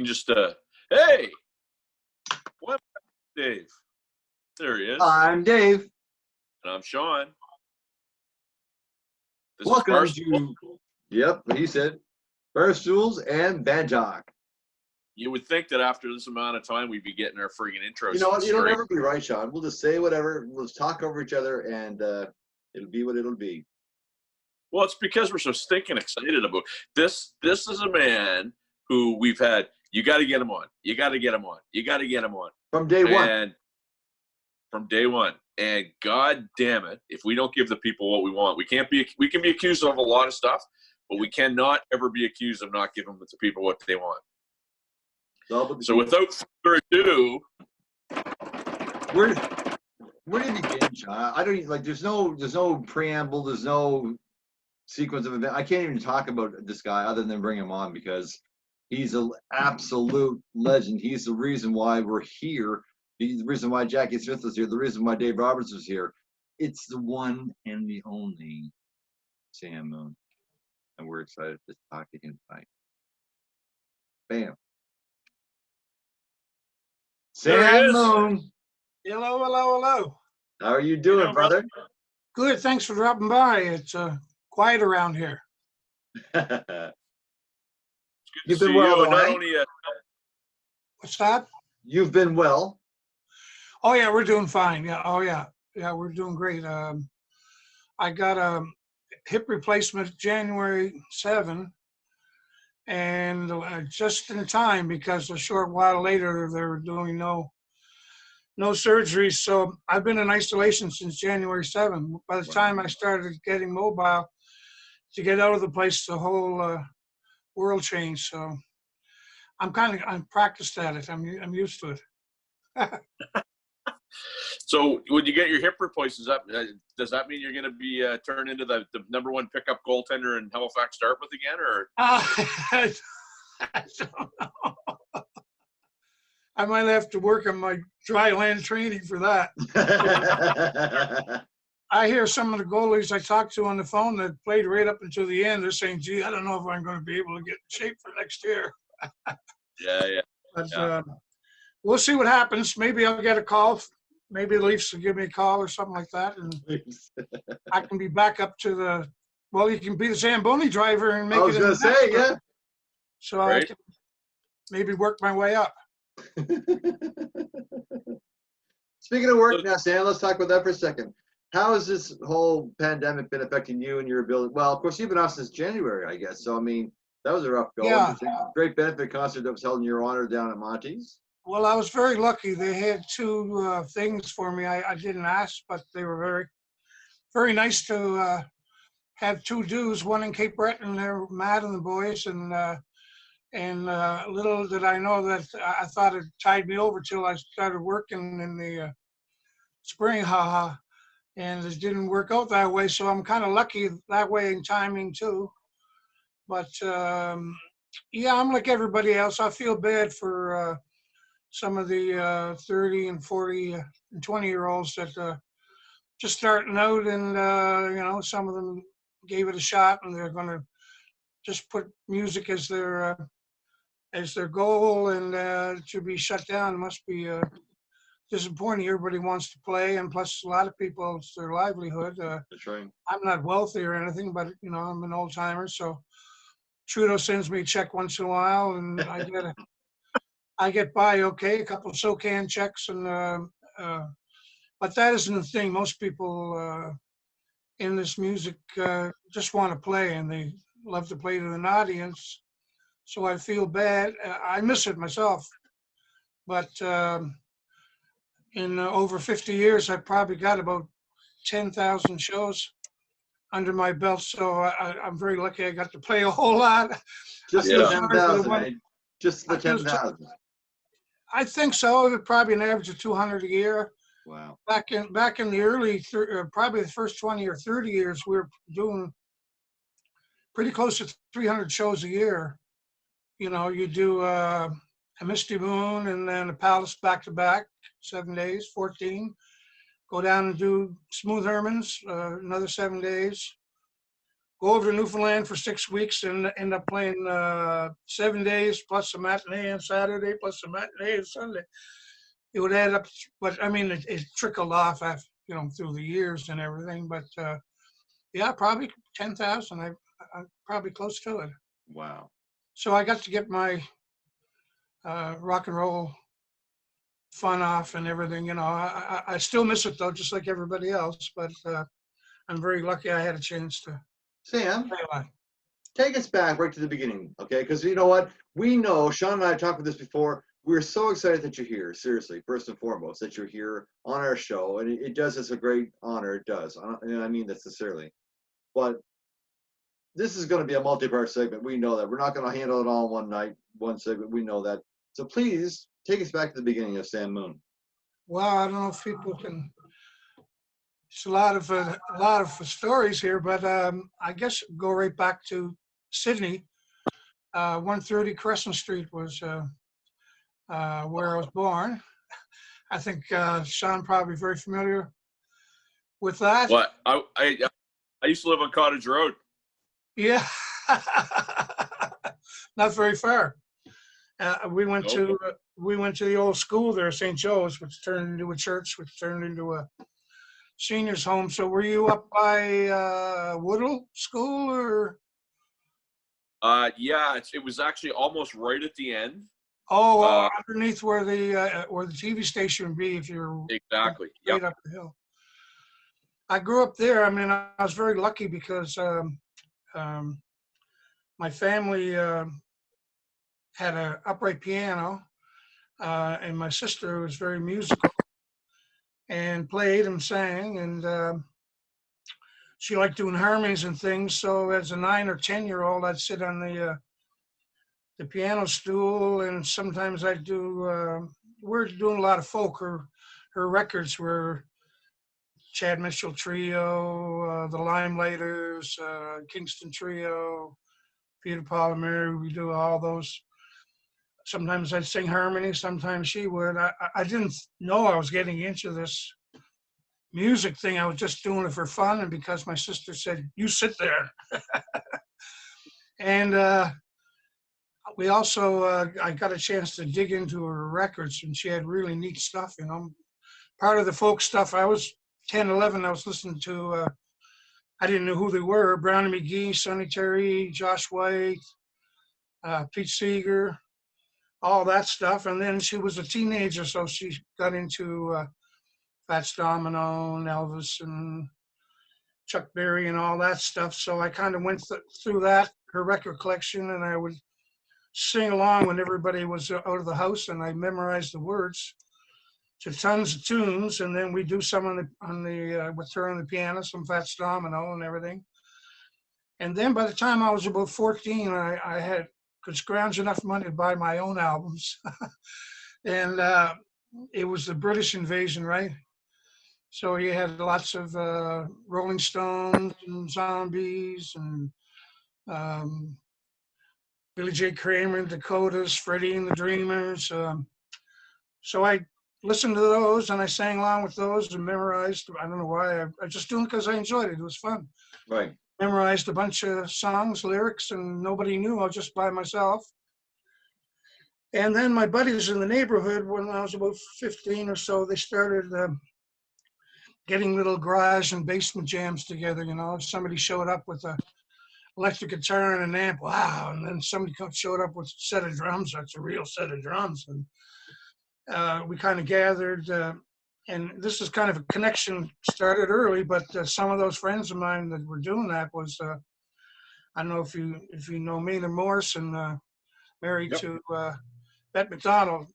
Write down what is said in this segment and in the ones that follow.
can just, hey, what, Dave? There he is. I'm Dave. And I'm Sean. This Welcome is to, yep, he said, Barstools and Bandtalk. You would think that after this amount of time, we'd be getting our friggin' intros. You know what? straight. It'll never be right, Sean. We'll just say whatever. We'll just talk over each other, and it'll be what it'll be. Well, it's because we're so stinking excited about this. This is a man who we've had. You got to get him on. You got to get him on. You got to get him on From day one. And from day one. And God damn it, if we don't give the people what we want, we can be accused of a lot of stuff, but we cannot ever be accused of not giving the people what they want. So without further ado, where do you begin, Sean? I don't even, like. There's no preamble. There's no sequence of events. I can't even talk about this guy other than bring him on because he's an absolute legend. He's the reason why we're here. He's the reason why Jackie Smith was here. The reason why Dave Roberts was here. It's the one and the only Sam Moon, and we're excited to talk to him tonight. Bam. Sam Moon. Hello, hello, hello. How are you doing, brother? Good, thanks for dropping by. It's quiet around here. You've been well, not only What's that? You've been well. Oh yeah, we're doing fine. Yeah, oh yeah, we're doing great. I got a hip replacement January 7, and just in time because a short while later they were doing no surgery. So I've been in isolation since January 7. By the time I started getting mobile to get out of the place, the whole world changed. So I'm practiced at it. I'm used to it. So when you get your hip replaced, does that mean you're going to be turned into the #1 pickup goaltender in Halifax Dartmouth again, or? I don't know. I might have to work on my dry land training for that. I hear some of the goalies I talked to on the phone that played right up until the end. They're saying, "Gee, I don't know if I'm going to be able to get in shape for next year." Yeah. But we'll see what happens. Maybe I'll get a call. Maybe the Leafs will give me a call or something like that, and I can be back up to the. Well, you can be the Zamboni driver and make it. I was going to say, yeah. So right. I can maybe work my way up. Speaking of work now, Sam, let's talk about that for a second. How has this whole pandemic been affecting you and your ability? Well, of course, you've been off since January, I guess. So, I mean, that was a rough go. Yeah. A great benefit concert that was held in your honor down at Monty's. Well, I was very lucky. They had two things for me. I didn't ask, but they were very, very nice to have two dudes, one in Cape Breton, they're Matt and the boys, and little did I know that I thought it tied me over till I started working in the spring, and it didn't work out that way. So I'm kind of lucky that way in timing too. But yeah, I'm like everybody else. I feel bad for some of the 30 and 40 and 20-year-olds that just starting out, and some of them gave it a shot, and they're going to just put music as their goal, and to be shut down must be disappointing. Everybody wants to play, and plus a lot of people, it's their livelihood. That's right. I'm not wealthy or anything, but I'm an old timer, so Trudeau sends me a check once in a while, and I get by okay, a couple of SOCAN checks, and but that isn't the thing. Most people in this music just want to play, and they love to play to an audience. So I feel bad. I miss it myself, but in over 50 years, I've probably got about 10,000 shows under my belt. So I'm very lucky. I got to play a whole lot. Just the 10,000. Just the 10,000. I think so. Probably an average of 200 a year. Wow. Back in the early, probably the first 20 or 30 years, we were doing pretty close to 300 shows a year. You do a Misty Moon and then a Palace back-to-back, 7 days, 14. Go down and do Smooth Hermans, another 7 days. go over to Newfoundland for 6 weeks and end up playing 7 days plus a matinee on Saturday plus a matinee on Sunday. It would add up, but I mean, it trickled off after, through the years and everything. But yeah, probably 10,000. I'm probably close to it. Wow. So I got to get my rock and roll fun off and everything. I still miss it though, just like everybody else. But I'm very lucky I had a chance to Sam, play a lot. take us back right to the beginning, okay? Because you know what? We know, Sean and I have talked about this before. We're so excited that you're here, seriously, first and foremost, that you're here on our show. And it does us a great honor. It does. And I mean that sincerely. But this is going to be a multi-part segment. We know that. We're not going to handle it all in one night, one segment. We know that. So please take us back to the beginning of Sam Moon. Well, I don't know if people can. It's a lot of stories here, but I guess go right back to Sydney. 130 Crescent Street was where I was born. I think Sean probably very familiar with that. What? I used to live on Cottage Road. Yeah, not very far. We went to the old school there, St. Joe's, which turned into a church, which turned into a seniors home. So were you up by Woodall School or? Yeah, it was actually almost right at the end. Oh, underneath where the TV station would be if you're Exactly. right up the hill. I grew up there. I mean, I was very lucky because my family had an upright piano, and my sister was very musical and played and sang, and she liked doing harmonies and things. So as a 9 or 10-year-old, I'd sit on the piano stool, and sometimes I'd do. We're doing a lot of folk. Her records were Chad Mitchell Trio, the Limelighters, Kingston Trio, Peter Paul and Mary. We do all those. Sometimes I'd sing harmonies. Sometimes she would. I didn't know I was getting into this music thing. I was just doing it for fun, and because my sister said, "You sit there," and we also I got a chance to dig into her records, and she had really neat stuff. Part of the folk stuff. I was 10, 11. I was listening to. I didn't know who they were. Brownie McGee, Sonny Terry, Josh White, Pete Seeger, all that stuff. And then she was a teenager, so she got into Fats Domino and Elvis and Chuck Berry and all that stuff. So I kind of went through that, her record collection, and I would sing along when everybody was out of the house, and I memorized the words to tons of tunes, and then we do some with her on the piano, some Fats Domino and everything. And then by the time I was about 14, I could scrounge enough money to buy my own albums. And it was the British invasion, right? So you had lots of Rolling Stones and Zombies and Billy J. Kramer and Dakotas, Freddie and the Dreamers. So I listened to those and I sang along with those and memorized. I don't know why. I just doing it because I enjoyed it. It was fun. Right. Memorized a bunch of songs, lyrics, and nobody knew. I was just by myself. And then my buddies in the neighborhood, when I was about 15 or so, they started getting little garage and basement jams together. Somebody showed up with a electric guitar and an amp. Wow. And then somebody showed up with a set of drums. That's a real set of drums. And we kind of gathered, and this is kind of a connection started early, but some of those friends of mine that were doing that was, I don't know if you know Maynard Morrison, married to Bette McDonald,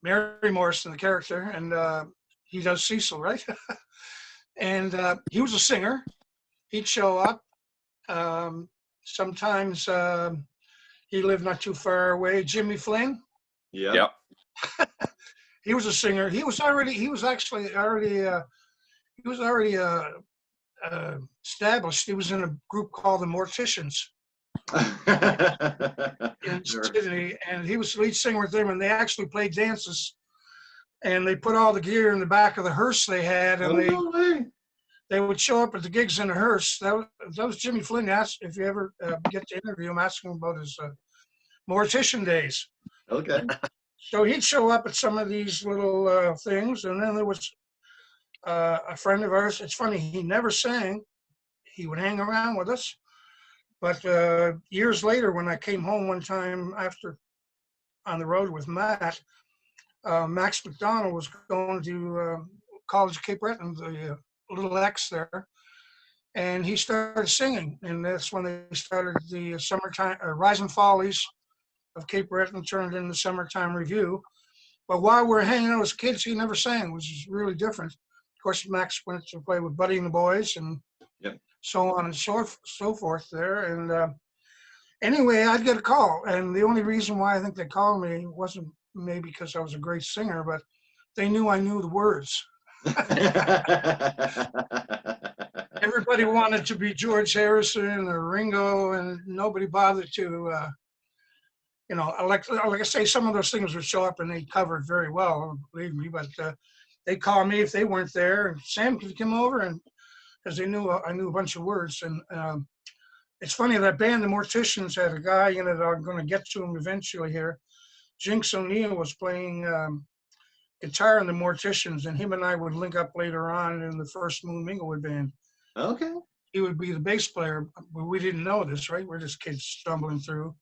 Mary Morrison, the character, and he does Cecil, right? And he was a singer. He'd show up. Sometimes he lived not too far away. Jimmy Flynn. Yeah. Yep. He was a singer. He was already established. He was in a group called the Morticians in Sydney, and he was the lead singer with them. And they actually played dances, and they put all the gear in the back of the hearse they had, and they would show up at the gigs in a hearse. That was Jimmy Flynn. Asked if you ever get to interview him, ask him about his mortician days. Okay. So he'd show up at some of these little things, and then there was a friend of ours. It's funny, he never sang. He would hang around with us. But years later, when I came home one time after on the road with Matt, Max McDonald was going to College of Cape Breton, the little X there, and he started singing. And that's when they started the summertime, Rise and Follies of Cape Breton turned into Summertime Review. But while we were hanging out as kids, he never sang, which is really different. Of course, Max went to play with Buddy and the Boys and so on and so forth there. And anyway, I'd get a call. And the only reason why I think they called me wasn't maybe because I was a great singer, but they knew I knew the words. Everybody wanted to be George Harrison or Ringo, and nobody bothered to, like I say, some of those things would show up and they covered very well, believe me, but they'd call me if they weren't there. And Sam, could you come over? And because they knew I knew a bunch of words. And it's funny, that band, the Morticians, had a guy in it. I'm going to get to him eventually here. Jinx O'Neill was playing guitar in the Morticians, and him and I would link up later on in the first Moon Minglewood band. Okay. He would be the bass player, but we didn't know this, right? We're just kids stumbling through.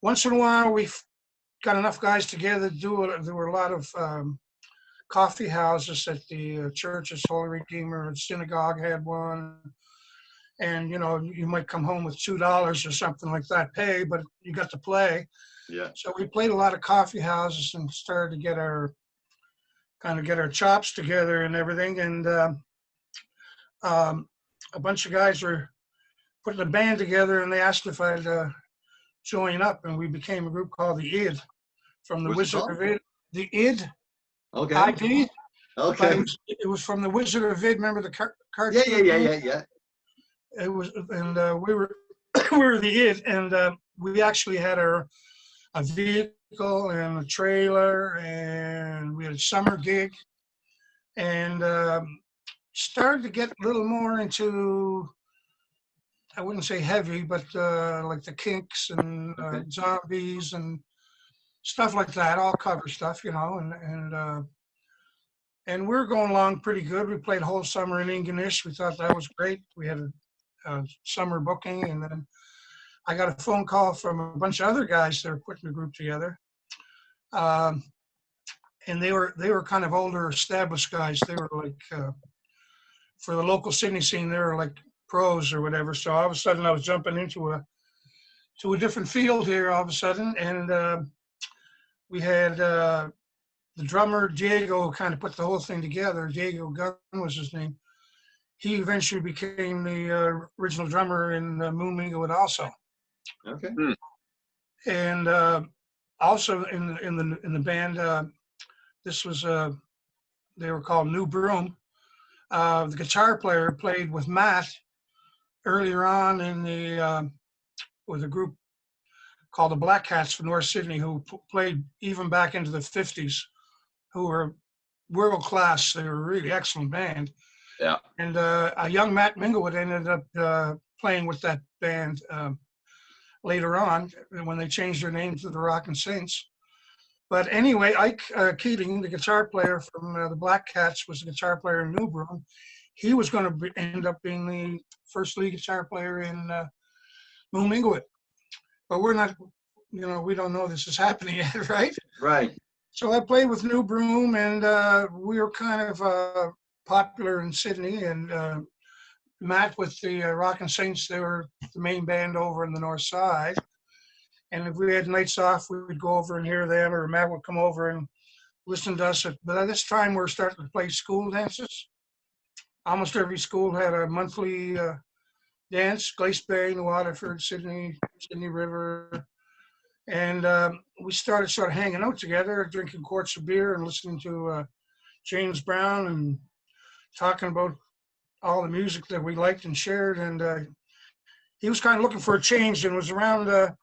Once in a while, we got enough guys together to do it. There were a lot of coffee houses at the churches. Holy Redeemer Synagogue had one. And, you might come home with $2 or something like that pay, but you got to play. Yeah. So we played a lot of coffee houses and started to get our chops together and everything. And a bunch of guys were putting a band together, and they asked if I'd join up, and we became a group called the ID, from the Wizard of Id. The ID. Okay. ID. Okay. It was from the Wizard of Id. Remember the cartoon? Yeah. It was, and we were we were the ID, and we actually had a vehicle and a trailer, and we had a summer gig, and started to get a little more into, I wouldn't say heavy, but like the Kinks and Zombies and stuff like that, all cover stuff, and we were going along pretty good. We played a whole summer in Ingonish. We thought that was great. We had a summer booking, and then I got a phone call from a bunch of other guys that were putting the group together. And they were kind of older, established guys. They were like, for the local Sydney scene, they were like pros or whatever. So all of a sudden I was jumping into a different field here all of a sudden. And we had the drummer, Diego, kind of put the whole thing together. Diego Gunn was his name. He eventually became the original drummer in Moon Minglewood also. Okay. And also in the band, this was they were called New Broom. The guitar player played with Matt earlier on in with a group called the Black Cats from North Sydney, who played even back into the 50s, who were world class. They were a really excellent band. Yeah. And a young Matt Minglewood ended up playing with that band later on when they changed their name to the Rockin' Saints. But anyway, Ike Keating, the guitar player from the Black Cats, was the guitar player in New Broom. He was going to end up being the first lead guitar player in Moon Minglewood. But we're not, we don't know this is happening yet, right? Right. So I played with New Broom, and we were kind of popular in Sydney. And Matt with the Rockin' Saints, they were the main band over in the north side. And if we had nights off, we would go over and hear them, or Matt would come over and listen to us. But at this time, we're starting to play school dances. Almost every school had a monthly dance, Glace Bay, New Waterford, Sydney River. And we started sort of hanging out together, drinking quarts of beer and listening to James Brown and talking about all the music that we liked and shared. And he was kind of looking for a change, and it was around the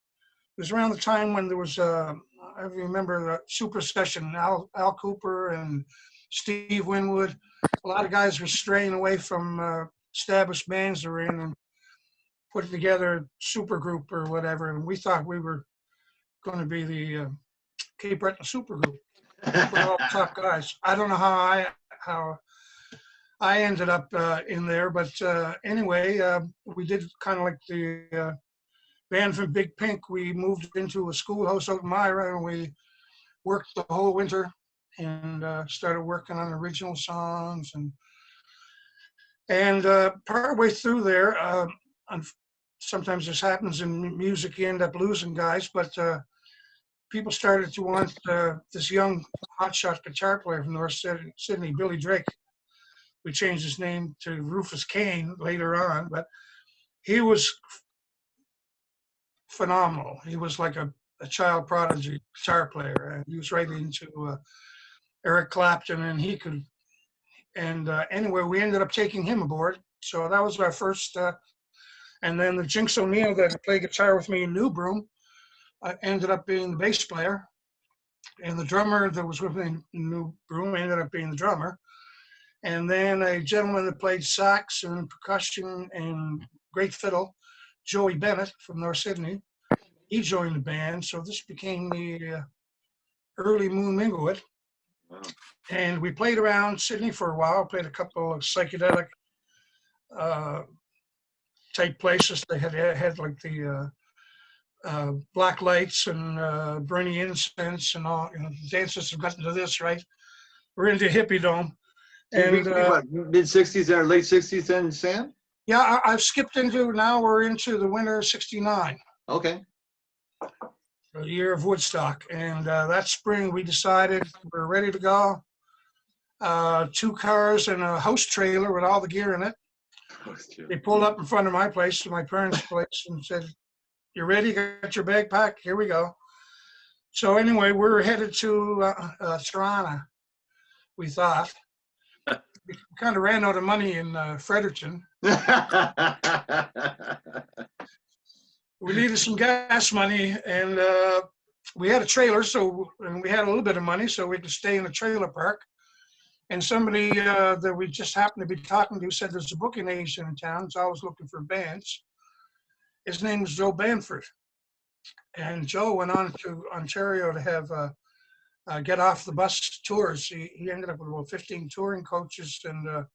time when there was I remember the Super Session, Al Cooper and Steve Winwood. A lot of guys were straying away from established bands they were in and putting together a super group or whatever. And we thought we were going to be the Cape Breton super group with all the top guys. I don't know how I ended up in there, but anyway, we did kind of like the band from Big Pink. We moved into a schoolhouse out in Myra, and we worked the whole winter and started working on original songs. And partway through there, sometimes this happens in music, you end up losing guys, but people started to want this young hotshot guitar player from North Sydney, Billy Drake. We changed his name to Rufus Kane later on, but he was phenomenal. He was like a child prodigy guitar player. And he was right into Eric Clapton, and he could. And anyway, we ended up taking him aboard. So that was our first. And then the Jinx O'Neill that played guitar with me in New Broom ended up being the bass player. And the drummer that was with me in New Broom ended up being the drummer. And then a gentleman that played sax and percussion and great fiddle, Joey Bennett from North Sydney, he joined the band. So this became the early Moon Minglewood. Wow. And we played around Sydney for a while, played a couple of psychedelic type places. They had like the Black Lights and Burning Incense and all. You know, the dancers have gotten to this, right? We're into Hippie Dome. And mid-60s or late 60s then, Sam? Yeah, I've skipped into, now we're into the winter of '69. Okay. The year of Woodstock. And that spring we decided we're ready to go. 2 cars and a house trailer with all the gear in it. They pulled up in front of my place, my parents' place, and said, "You ready? Got your bag packed? Here we go." So anyway, we're headed to Toronto, we thought. We kind of ran out of money in Fredericton. We needed some gas money, and we had a trailer, and we had a little bit of money, so we could stay in a trailer park. And somebody that we just happened to be talking to said there's a booking agent in town who's always looking for bands. His name was Joe Banford. And Joe went on to Ontario to have get off the bus tours. He ended up with about 15 touring coaches. And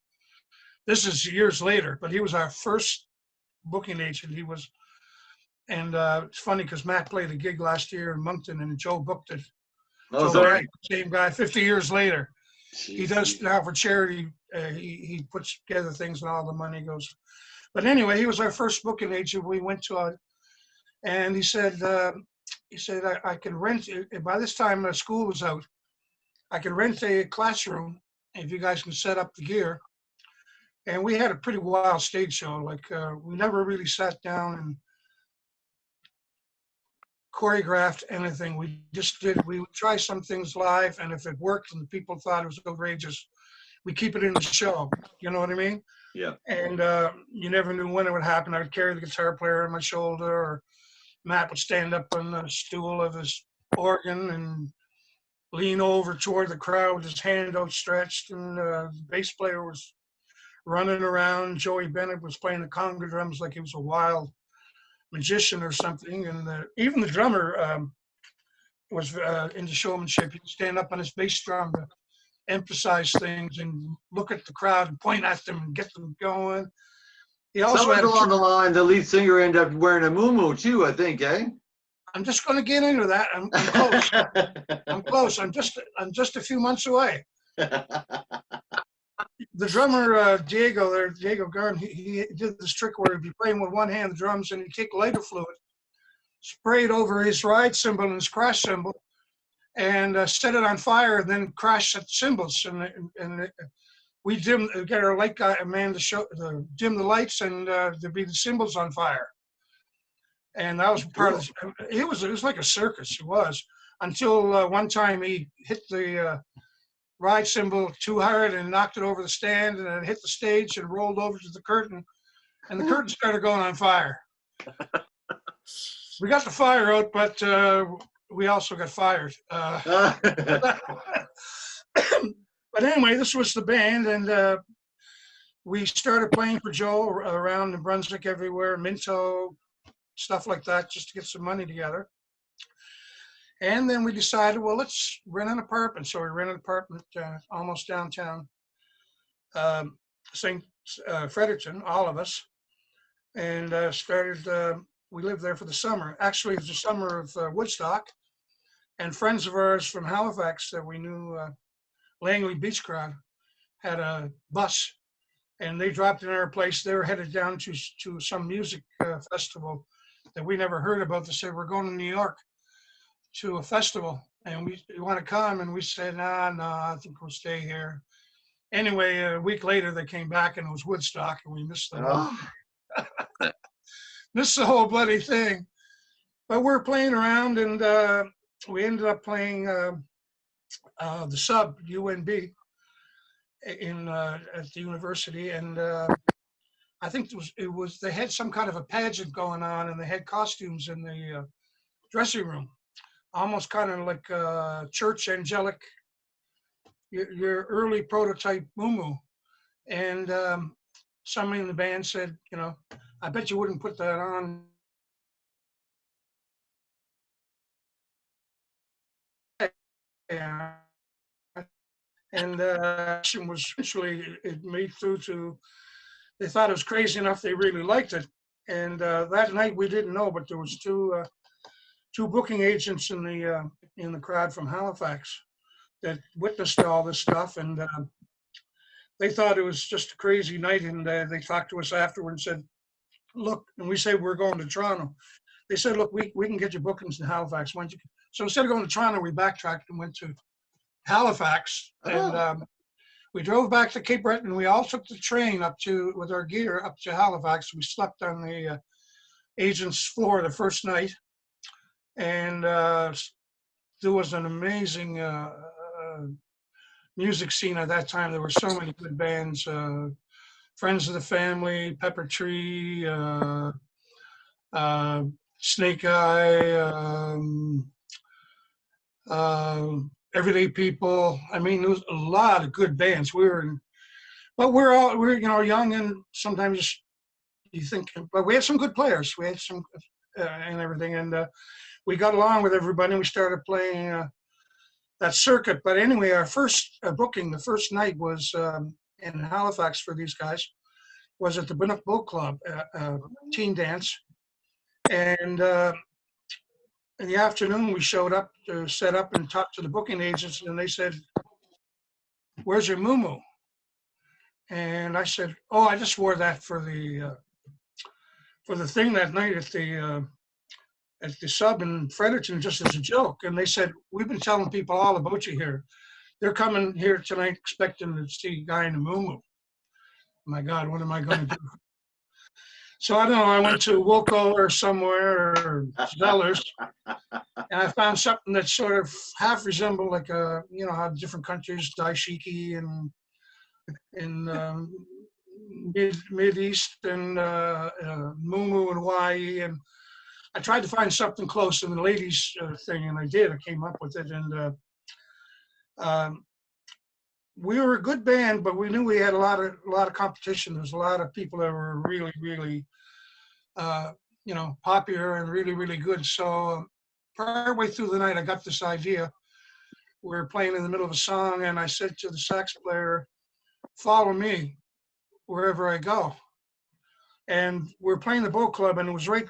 this is years later, but he was our first booking agent. And it's funny because Matt played a gig last year in Moncton and Joe booked it. Oh, so sorry. Same guy, 50 years later. Jeez. He does now for charity. He puts together things and all the money goes. But anyway, he was our first booking agent. We went to and he said, I can rent, by this time school was out, I can rent a classroom if you guys can set up the gear. And we had a pretty wild stage show. Like we never really sat down and choreographed anything. We would try some things live, and if it worked and people thought it was outrageous, we keep it in the show. You know what I mean? Yeah. And you never knew when it would happen. I would carry the guitar player on my shoulder, or Matt would stand up on the stool of his organ and lean over toward the crowd with his hand outstretched, and the bass player was running around. Joey Bennett was playing the conga drums like he was a wild magician or something, and even the drummer was into showmanship. He'd stand up on his bass drum to emphasize things and look at the crowd and point at them and get them going. He also Somewhere had along the line, the lead singer ended up wearing a muumuu too, I think, eh? I'm just going to get into that. I'm close. I'm close. I'm just a few months away. The drummer, Diego Garn, he did this trick where he'd be playing with one hand the drums and he'd take lighter fluid, spray it over his ride cymbal and his crash cymbal, and set it on fire, and then crash the cymbals. And we get our light guy, a man to dim the lights, and there'd be the cymbals on fire. And that was part of it. Was like a circus. It was, until one time he hit the ride cymbal too hard and knocked it over the stand, and it hit the stage and rolled over to the curtain, and the curtain started going on fire. We got the fire out, but we also got fired. But anyway, this was the band, and we started playing for Joe around New Brunswick, everywhere, Minto, stuff like that, just to get some money together. And then we decided, well, let's rent an apartment. So we rented an apartment almost downtown, St. Fredericton, all of us, and we lived there for the summer. Actually, it was the summer of Woodstock, and friends of ours from Halifax that we knew, Langley Beach Crowd, had a bus, and they dropped in our place. They were headed down to some music festival that we never heard about. They said, we're going to New York to a festival, and we want to come. And we said, no, I think we'll stay here. Anyway, a week later, they came back, and it was Woodstock, and we missed missed the whole bloody thing. But we're playing around, and we ended up playing the Sub, UNB, at the university, and I think it was they had some kind of a pageant going on, and they had costumes in the dressing room, almost kind of like church angelic, your early prototype Moo. And somebody in the band said, I bet you wouldn't put that on. And was actually, it made through to, they thought it was crazy enough they really liked it. And that night we didn't know, but there was two booking agents in the crowd from Halifax that witnessed all this stuff, and they thought it was just a crazy night. And they talked to us afterward and said, look, and we said we're going to Toronto. They said, look, we can get your bookings in Halifax. Why don't you? So instead of going to Toronto, we backtracked and went to Halifax, and we drove back to Cape Breton. We all took the train with our gear up to Halifax. We slept on the agent's floor the first night, and there was an amazing music scene at that time. There were so many good bands, Friends of the Family, Pepper Tree, Snake Eye, Everyday People. I mean, there was a lot of good bands. But we're young, and sometimes you think, but we had some good players. We had some and everything, and we got along with everybody. And we started playing that circuit. But anyway, our first booking, the first night was in Halifax for these guys, was at the Bannock Boat Club, teen dance, and in the afternoon, we showed up to set up and talk to the booking agents, and they said, where's your moo-moo? And I said, oh, I just wore that for the thing that night at the Sub in Fredericton, just as a joke. And they said, we've been telling people all about you here. They're coming here tonight expecting to see a guy in a moo-moo. My God, what am I going to do? So I don't know, I went to Wilco or somewhere, or Zellers, and I found something that sort of half resembled like how different countries, daishiki and Mid East and Mumu and Hawaii, and I tried to find something close to the ladies thing, and I did. I came up with it, and we were a good band, but we knew we had a lot of competition. There was a lot of people that were really, really, popular and really, really good. So partway through the night, I got this idea. We were playing in the middle of a song, and I said to the sax player, "Follow me wherever I go." And we're playing the boat club, and it was right.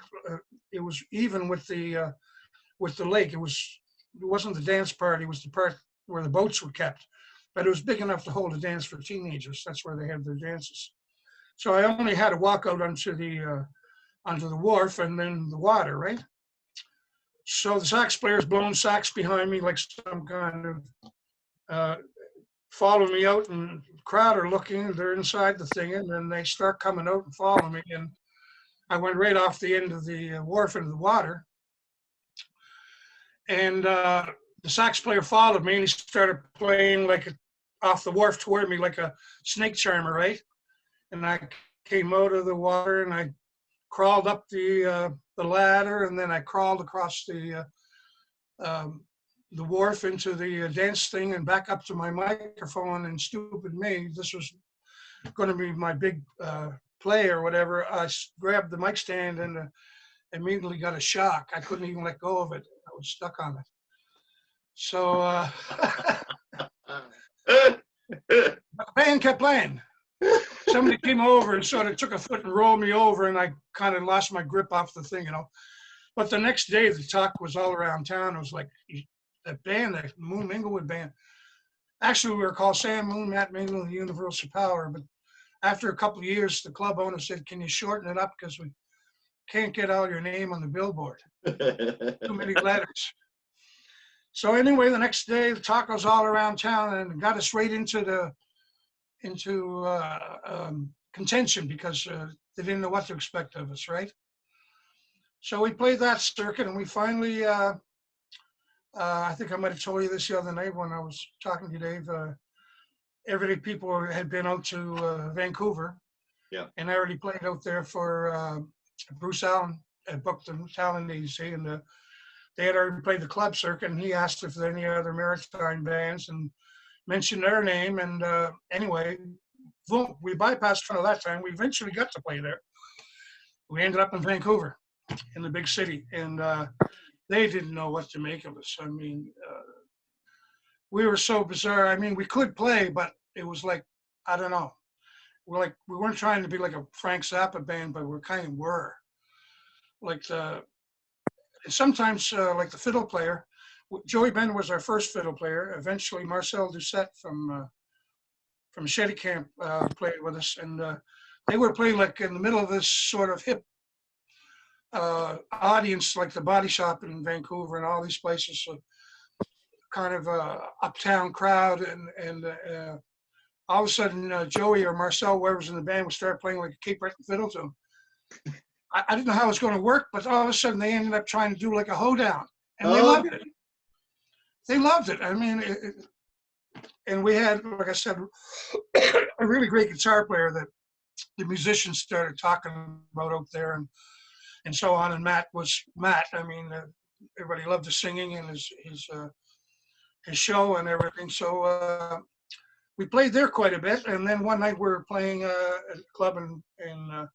It was even with the lake. It wasn't the dance part. It was the part where the boats were kept. But it was big enough to hold a dance for teenagers. That's where they had their dances. So I only had to walk out onto the wharf and then the water, right? So the sax player's blowing sax behind me like some kind of follow me out, and the crowd are looking. They're inside the thing, and then they start coming out and following me. And I went right off the end of the wharf into the water. And the sax player followed me, and he started playing off the wharf toward me like a snake charmer, right? And I came out of the water, and I crawled up the ladder, and then I crawled across the the wharf into the dance thing and back up to my microphone, and stupid me, this was going to be my big play or whatever. I grabbed the mic stand and immediately got a shock. I couldn't even let go of it. I was stuck on it. So the band kept playing. Somebody came over and sort of took a foot and rolled me over, and I kind of lost my grip off the thing, you know. But the next day, the talk was all around town. It was like, that band, that Moon Minglewood band. Actually, we were called Sam Moon, Matt Mingle, and the Universal Power. But after a couple of years, the club owner said, "Can you shorten it up, because we can't get out your name on the billboard. Too many letters." So anyway, the next day, the talk was all around town and got us right into contention, because they didn't know what to expect of us, right? So we played that circuit, and we finally, I think I might have told you this the other night when I was talking to you, Dave. Everyday people had been out to Vancouver. Yeah. And I already played out there for Bruce Allen at booked the talent agency, and they had already played the club circuit, and he asked if there were any other maritime bands and mentioned their name. And anyway, boom, we bypassed Toronto that time. We eventually got to play there. We ended up in Vancouver, in the big city, and they didn't know what to make of us. I mean, we were so bizarre. I mean, we could play, but it was like, I don't know. We weren't trying to be like a Frank Zappa band, but we kind of were. Like sometimes like the fiddle player, Joey Bender was our first fiddle player. Eventually, Marcel Doucette from Shetty Camp played with us, and they were playing like in the middle of this sort of hip audience, like the Body Shop in Vancouver and all these places, so kind of uptown crowd, and all of a sudden Joey or Marcel, whoever's in the band, would start playing like a Cape Breton fiddle to him. I didn't know how it was going to work, but all of a sudden they ended up trying to do like a hoedown, and they loved it. They loved it. I mean, and we had, like I said, a really great guitar player that the musicians started talking about out there, and so on. And Matt was Matt. I mean, everybody loved his singing and his show and everything. So we played there quite a bit. And then one night we were playing at a club in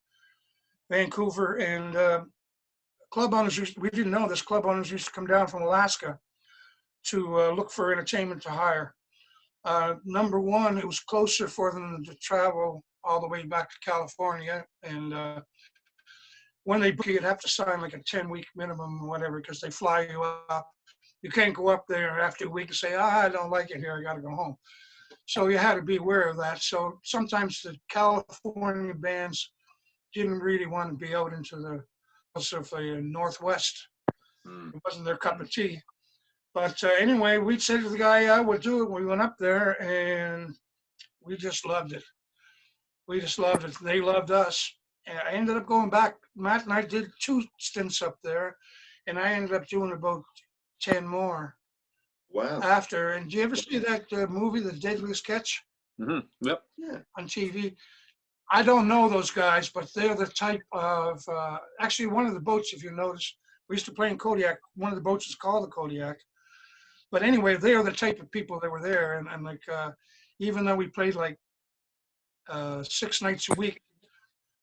Vancouver, and club owners we didn't know this, club owners used to come down from Alaska to look for entertainment to hire. Number one, it was closer for them to travel all the way back to California, and when they book you, you'd have to sign like a 10-week minimum or whatever, because they fly you up. You can't go up there after a week and say, I don't like it here, I got to go home. So you had to be aware of that. So sometimes the California bands didn't really want to be out into the sort of the Northwest. It wasn't their cup of tea. But anyway, we said to the guy, yeah, we'll do it. We went up there, and we just loved it. We just loved it. They loved us. And I ended up going back. Matt and I did 2 stints up there, and I ended up doing about 10 more. Wow. After. And do you ever see that movie, The Deadliest Catch? Mm-hmm. Yep. Yeah. On TV? I don't know those guys, but they're the type of, actually one of the boats, if you notice, we used to play in Kodiak. One of the boats is called the Kodiak. But anyway, they are the type of people that were there. And like, even though we played like 6 nights a week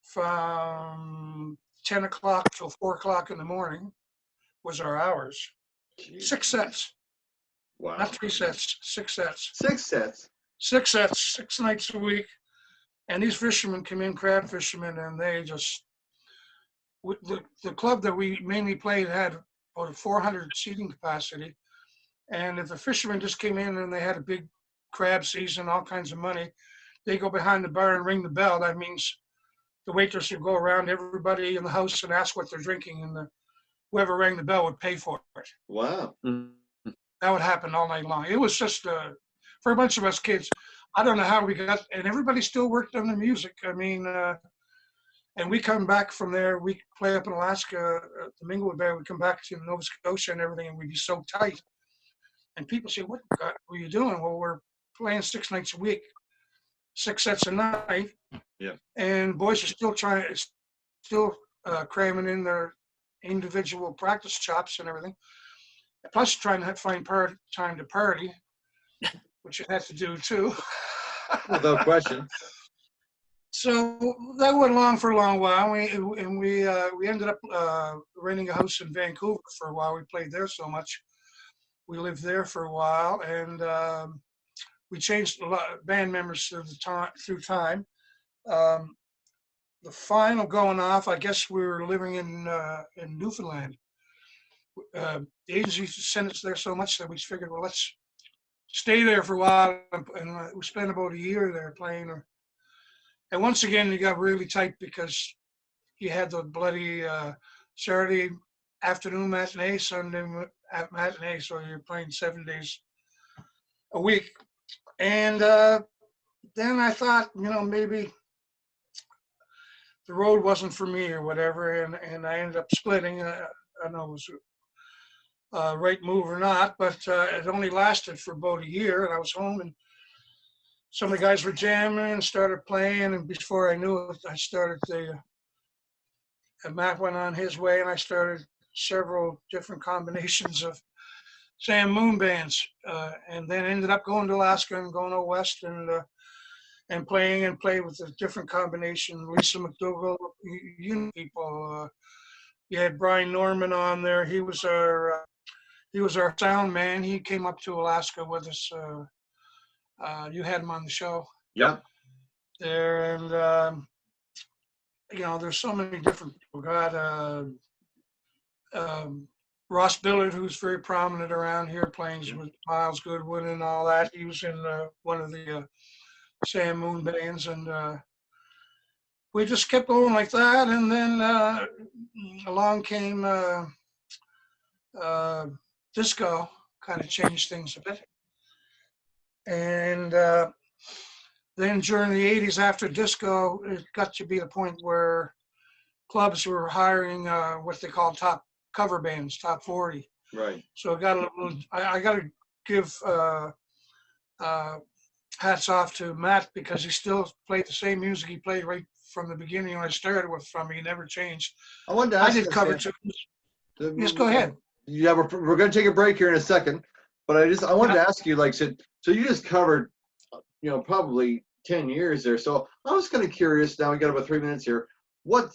from 10 o'clock till 4 o'clock in the morning was our hours. Jeez. 6 sets. Wow. Not 3 sets, 6 sets. 6 sets. 6 sets, 6 nights a week. And these fishermen come in, crab fishermen, and they just, the club that we mainly played had about a 400 seating capacity. And if the fishermen just came in and they had a big crab season, all kinds of money, they go behind the bar and ring the bell. That means the waitress would go around everybody in the house and ask what they're drinking, and whoever rang the bell would pay for it. Wow. That would happen all night long. It was just, for a bunch of us kids, I don't know how we got, and everybody still worked on the music. I mean, and we come back from there, we play up in Alaska, the Minglewood Band, we come back to Nova Scotia and everything, and we'd be so tight. And people say, what were you doing? Well, we're playing 6 nights a week, 6 sets a night. Yeah. And boys are still cramming in their individual practice chops and everything. plus trying to find time to party, which you had to do too. Without question. So that went along for a long while. We ended up renting a house in Vancouver for a while. We played there so much. We lived there for a while, and we changed a lot of band members through time. The final going off, I guess we were living in Newfoundland. The agents used to send us there so much that we figured, well, let's stay there for a while, and we spent about a year there playing. And once again, you got really tight because you had the bloody Saturday afternoon matinee, Sunday matinee, so you're playing 7 days a week. And then I thought, maybe the road wasn't for me or whatever, and I ended up splitting. I don't know if it was a right move or not, but it only lasted for about a year, and I was home, and some of the guys were jamming and started playing, and before I knew it, I started Matt went on his way, and I started several different combinations of Sam Moon bands, and then ended up going to Alaska and going out west and played with a different combination. Lisa McDougall, you know people. You had Brian Norman on there. He was our sound man. He came up to Alaska with us. You had him on the show. Yep. There, and there's so many different people. Got Ross Billard, who's very prominent around here, playing with Miles Goodwin and all that. He was in one of the Sam Moon bands, and we just kept going like that. And then along came disco, kind of changed things a bit. And then during the 80s, after disco, it got to be the point where clubs were hiring what they call top cover bands, top 40. Right. So I got to give hats off to Matt, because he still played the same music he played right from the beginning when I started with. From he never changed. I wanted to ask. I did cover too. Yes, go ahead. Yeah, we're going to take a break here in a second, but I wanted to ask you, like, so you just covered, probably 10 years there. So I was kind of curious. Now we got about 3 minutes here.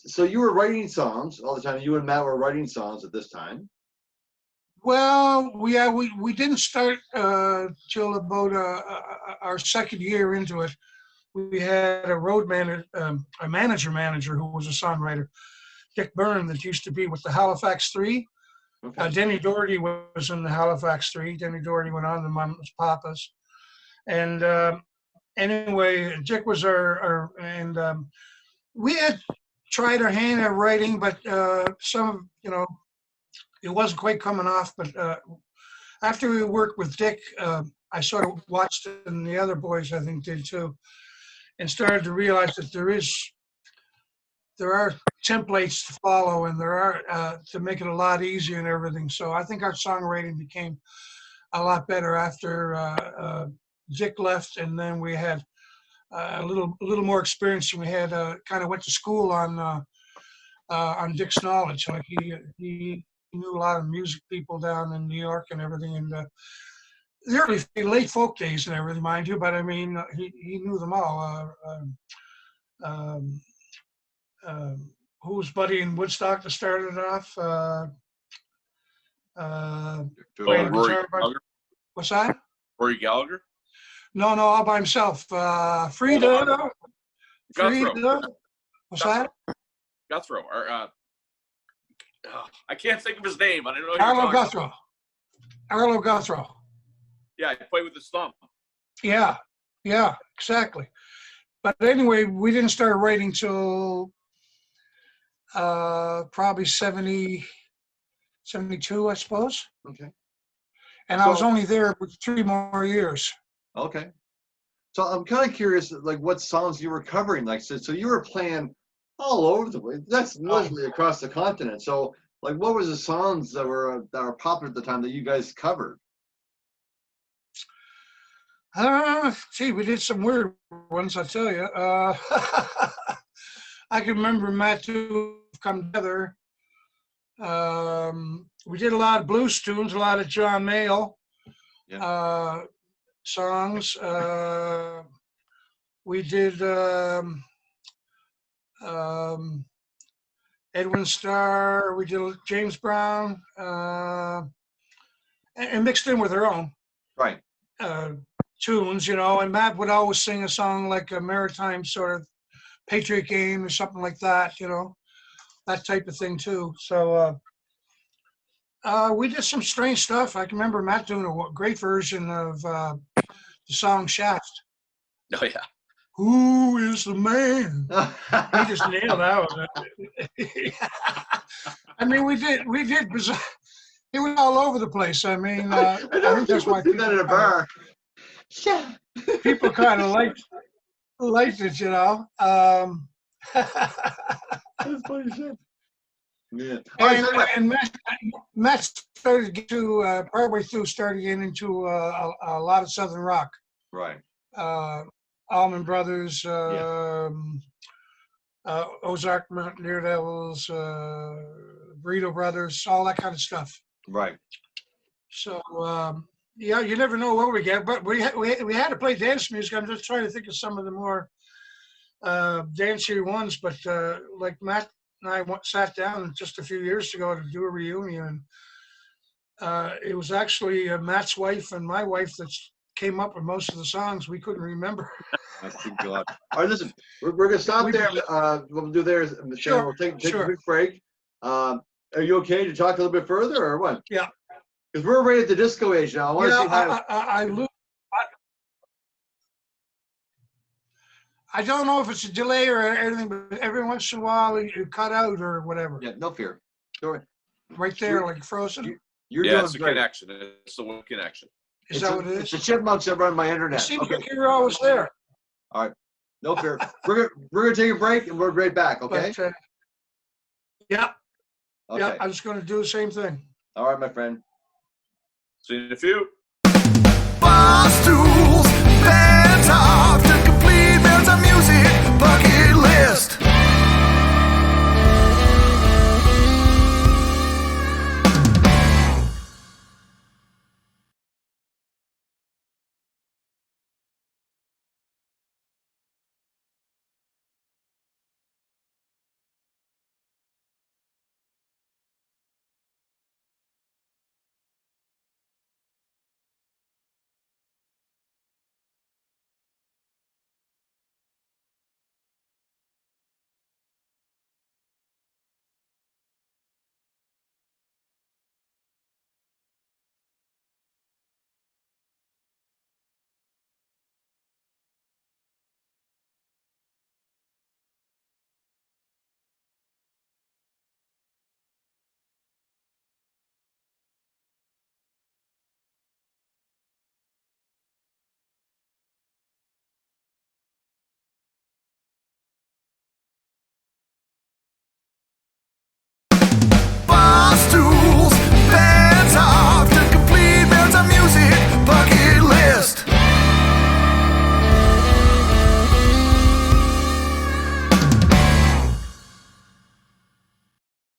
So you were writing songs all the time. You and Matt were writing songs at this time. Well, we didn't start till about our second year into it. We had a road manager, a manager who was a songwriter, Dick Byrne, that used to be with the Halifax Three. Okay. Denny Doherty was in the Halifax Three. Denny Doherty went on to Mama's Papa's. And anyway, Dick was we had tried our hand at writing, but some, it wasn't quite coming off. But after we worked with Dick, I sort of watched it, and the other boys, I think, did too, and started to realize that there are templates to follow, and there are to make it a lot easier and everything. So I think our songwriting became a lot better after Dick left, and then we had a little more experience, and we had kind of went to school on Dick's knowledge. Like he knew a lot of music people down in New York and everything, and the early late folk days and everything, mind you. But I mean, he knew them all. Who was Buddy in Woodstock that started it off? Rory Gallagher. What's that? Rory Gallagher? No, all by himself. Frida. What's that? Guthro. Or, I can't think of his name. I don't know. Arlo Guthro. Yeah, he played with his thumb. Yeah, exactly. But anyway, we didn't start writing till probably 70, 72, I suppose. Okay. And I was only there for 3 more years. Okay. So I'm kind of curious, like, what songs you were covering. Like, so you were playing all over the place. That's literally across the continent. So, like, what was the songs that were popular at the time that you guys covered? Gee, we did some weird ones, I tell you. I can remember Matt too come together. We did a lot of blues tunes, a lot of John Mayall Yeah. songs. We did Edwin Starr. We did James Brown, and mixed in with our own Right. tunes, And Matt would always sing a song like a maritime sort of Patriot game or something like that, that type of thing too. So we did some strange stuff. I can remember Matt doing a great version of the song Shaft. Oh yeah. Who is the man? He just nailed out. I mean, we did bizarre. It was all over the place. I mean, I think that's why do that at a bar. Yeah. People kind of liked it, That's funny shit. Yeah. And Matt started to partway through started getting into a lot of Southern rock. Right. Allman Brothers, Ozark Daredevils, Burrito Brothers, all that kind of stuff. Right. So yeah, you never know what we get, but we had to play dance music. I'm just trying to think of some of the more dancey ones, but like Matt and I sat down just a few years ago to do a reunion. It was actually Matt's wife and my wife that came up with most of the songs. We couldn't remember. I think God. All right, listen, we're gonna stop there. We'll do there. Sure, We'll take sure. a quick break. Are you okay to talk a little bit further, or what? Yeah. Because we're right at the disco age now. I want to see how. I don't know if it's a delay or anything, but every once in a while you cut out or whatever. Yeah, no fear. Don't worry. Right there, like frozen. You're Yeah, doing it's a great. connection. It's the one connection. Is that what it It's is? the chipmunks that run my internet. It seems Okay. like you're always there. All right. No fear. we're gonna take a break and we're right back. Okay. But, yeah. Okay. Yeah. I was going to do the same thing. All right, my friend. See you in a few. Barstools.